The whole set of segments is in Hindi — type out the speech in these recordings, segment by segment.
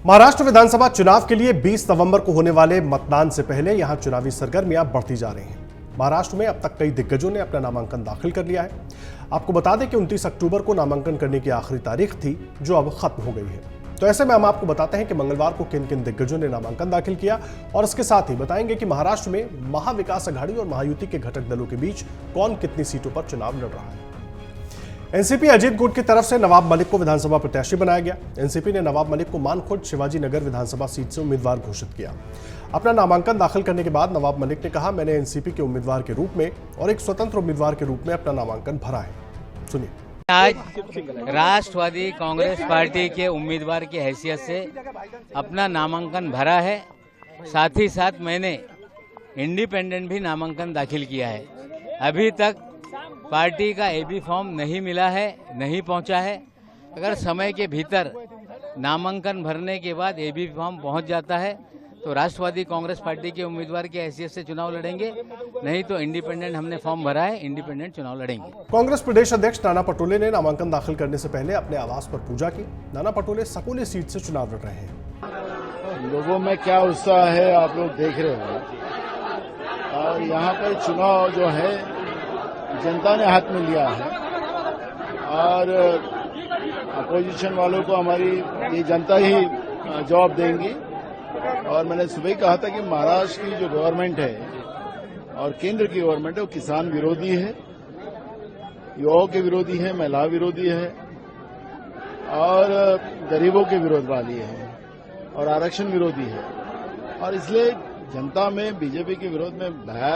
महाराष्ट्र विधानसभा चुनाव के लिए 20 नवंबर को होने वाले मतदान से पहले यहां चुनावी सरगर्मियां बढ़ती जा रही हैं। महाराष्ट्र में अब तक कई दिग्गजों ने अपना नामांकन दाखिल कर लिया है। आपको बता दें कि 29 अक्टूबर को नामांकन करने की आखिरी तारीख थी, जो अब खत्म हो गई है। तो ऐसे में हम आपको बताते हैं कि मंगलवार को किन किन दिग्गजों ने नामांकन दाखिल किया और इसके साथ ही बताएंगे कि महाराष्ट्र में महाविकास अघाड़ी और महायुति के घटक दलों के बीच कौन कितनी सीटों पर चुनाव लड़ रहा है। एनसीपी अजीत गुट की तरफ से नवाब मलिक को विधानसभा प्रत्याशी बनाया गया। एनसीपी ने नवाब मलिक को मानखुर्द शिवाजी नगर विधानसभा सीट से उम्मीदवार घोषित किया। अपना नामांकन दाखिल करने के बाद नवाब मलिक ने कहा, मैंने एनसीपी के उम्मीदवार के रूप में और एक स्वतंत्र उम्मीदवार के रूप में अपना नामांकन भरा है। सुनिए। आज राष्ट्रवादी कांग्रेस पार्टी के उम्मीदवार की हैसियत से अपना नामांकन भरा है। साथ ही साथ मैंने इंडिपेंडेंट भी नामांकन दाखिल किया है। अभी तक पार्टी का एबी फॉर्म नहीं मिला है, नहीं पहुंचा है। अगर समय के भीतर नामांकन भरने के बाद एबी फॉर्म पहुंच जाता है तो राष्ट्रवादी कांग्रेस पार्टी के उम्मीदवार की हैसियत से चुनाव लड़ेंगे, नहीं तो इंडिपेंडेंट हमने फॉर्म भरा है, इंडिपेंडेंट चुनाव लड़ेंगे। कांग्रेस प्रदेश अध्यक्ष नाना पटोले ने नामांकन दाखिल करने से पहले अपने आवास पर पूजा की। नाना पटोले सकोली सीट से चुनाव लड़ रहे हैं। लोगों में क्या उत्साह है आप लोग देख रहे हो। और यहाँ पर चुनाव जो है जनता ने हाथ में लिया है और अपोजिशन वालों को हमारी ये जनता ही जवाब देंगी। और मैंने सुबह ही कहा था कि महाराष्ट्र की जो गवर्नमेंट है और केंद्र की गवर्नमेंट है वो किसान विरोधी है, युवाओं के विरोधी है, महिला विरोधी है और गरीबों के विरोध वाली है और आरक्षण विरोधी है। और इसलिए जनता में बीजेपी के विरोध में भया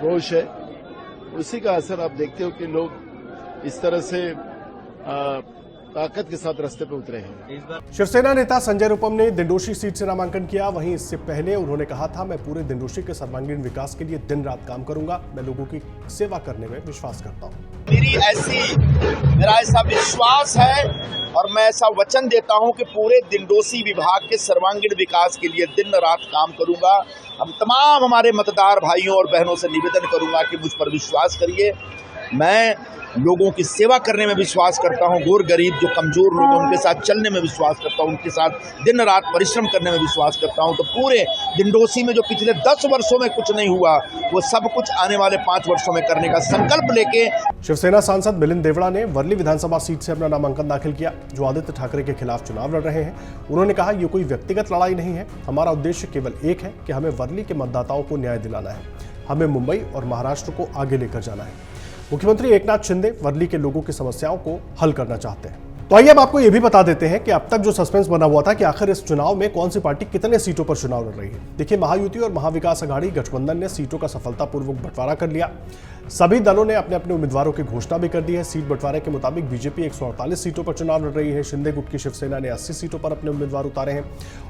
रोष है। उसी का असर आप देखते हो कि लोग इस तरह से ताकत के साथ रास्ते पे उतरे हैं। शिवसेना नेता संजय रूपम ने दिंडोशी सीट से नामांकन किया। वहीं इससे पहले उन्होंने कहा था, मैं पूरे दिंडोशी के सर्वांगीण विकास के लिए दिन रात काम करूंगा। मैं लोगों की सेवा करने में विश्वास करता हूं। मेरा ऐसा विश्वास है और मैं ऐसा वचन देता हूं कि पूरे दिंडोशी विभाग के सर्वांगीण विकास के लिए दिन रात काम करूंगा। हम तमाम हमारे मतदार भाइयों और बहनों से निवेदन करूंगा कि मुझ पर विश्वास करिए। मैं लोगों की सेवा करने में विश्वास करता हूं, गोर गरीब जो कमजोर लोग हैं उनके साथ चलने में विश्वास करता हूं, उनके साथ दिन रात परिश्रम करने में विश्वास करता हूं। तो पूरे दिंडोशी में जो पिछले 10 वर्षों में कुछ नहीं हुआ, वो सब कुछ आने वाले 5 वर्षों में करने का संकल्प लेके। शिवसेना सांसद मिलिंद देवड़ा ने वर्ली विधानसभा सीट से अपना नामांकन दाखिल किया, जो आदित्य ठाकरे के खिलाफ चुनाव लड़ रहे हैं। उन्होंने कहा, ये कोई व्यक्तिगत लड़ाई नहीं है, हमारा उद्देश्य केवल एक है कि हमें वर्ली के मतदाताओं को न्याय दिलाना है। हमें मुंबई और महाराष्ट्र को आगे लेकर जाना है। मुख्यमंत्री एकनाथ शिंदे वर्ली के लोगों की समस्याओं को हल करना चाहते हैं। तो आइए अब आपको यह भी बता देते हैं कि अब तक जो सस्पेंस बना हुआ था कि आखिर इस चुनाव में कौन सी पार्टी कितने सीटों पर चुनाव लड़ रही है। देखिए, महायुति और महाविकास अघाड़ी गठबंधन ने सीटों का सफलतापूर्वक बंटवारा कर लिया। सभी दलों ने अपने अपने उम्मीदवारों की घोषणा भी कर दी है। सीट बंटवारे के मुताबिक बीजेपी 148 सीटों पर चुनाव लड़ रही है। शिंदे गुट की शिवसेना ने 80 सीटों पर अपने उम्मीदवार उतारे हैं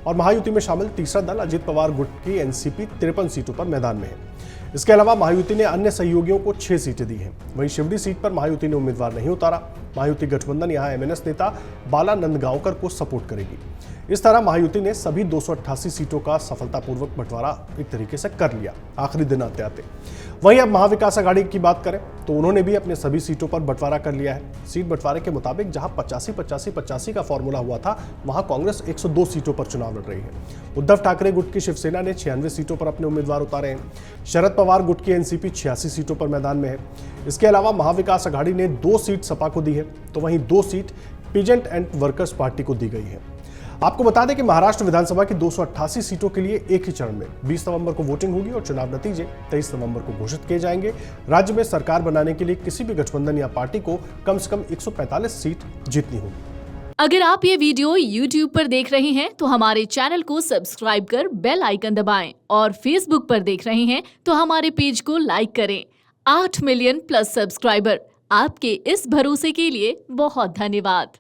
और महायुति में शामिल तीसरा दल अजित पवार गुट की एनसीपी 53 सीटों पर मैदान में है। इसके अलावा महायुति ने अन्य सहयोगियों को 6 सीटें दी हैं। वहीं शिवडी सीट पर महायुति ने उम्मीदवार नहीं उतारा। महायुति गठबंधन यहां एमएनएस नेता बाला नंदगांवकर को सपोर्ट करेगी। इस तरह महायुति ने सभी 288 सीटों का सफलतापूर्वक बंटवारा एक तरीके से कर लिया आखिरी दिन आते आते। वहीं अब महाविकास अघाड़ी की बात करें तो उन्होंने भी अपने सभी सीटों पर बंटवारा कर लिया है। सीट बंटवारे के मुताबिक जहां 85-85-85 का फॉर्मूला हुआ था, वहां कांग्रेस 102 सीटों पर चुनाव लड़ रही है। उद्धव ठाकरे गुट की शिवसेना ने 96 सीटों पर अपने उम्मीदवार उतारे हैं। शरद पवार गुट की एनसीपी 86 सीटों पर मैदान में है। इसके अलावा महाविकास अघाड़ी ने 2 सीट सपा को दी है, तो वहीं 2 seat peasant and workers party को दी गई है। आपको बता दें कि महाराष्ट्र विधानसभा की 288 सीटों के लिए एक ही चरण में 20 नवंबर को वोटिंग होगी और चुनाव नतीजे 23 नवंबर को घोषित किए जाएंगे। राज्य में सरकार बनाने के लिए किसी भी गठबंधन या पार्टी को कम से कम 145 सीट जीतनी होगी। अगर आप ये वीडियो YouTube पर देख रहे हैं तो हमारे चैनल को सब्सक्राइब कर बेल आइकन दबाएं और Facebook पर देख रहे हैं तो हमारे पेज को लाइक करें। 8 मिलियन प्लस सब्सक्राइबर, आपके इस भरोसे के लिए बहुत धन्यवाद।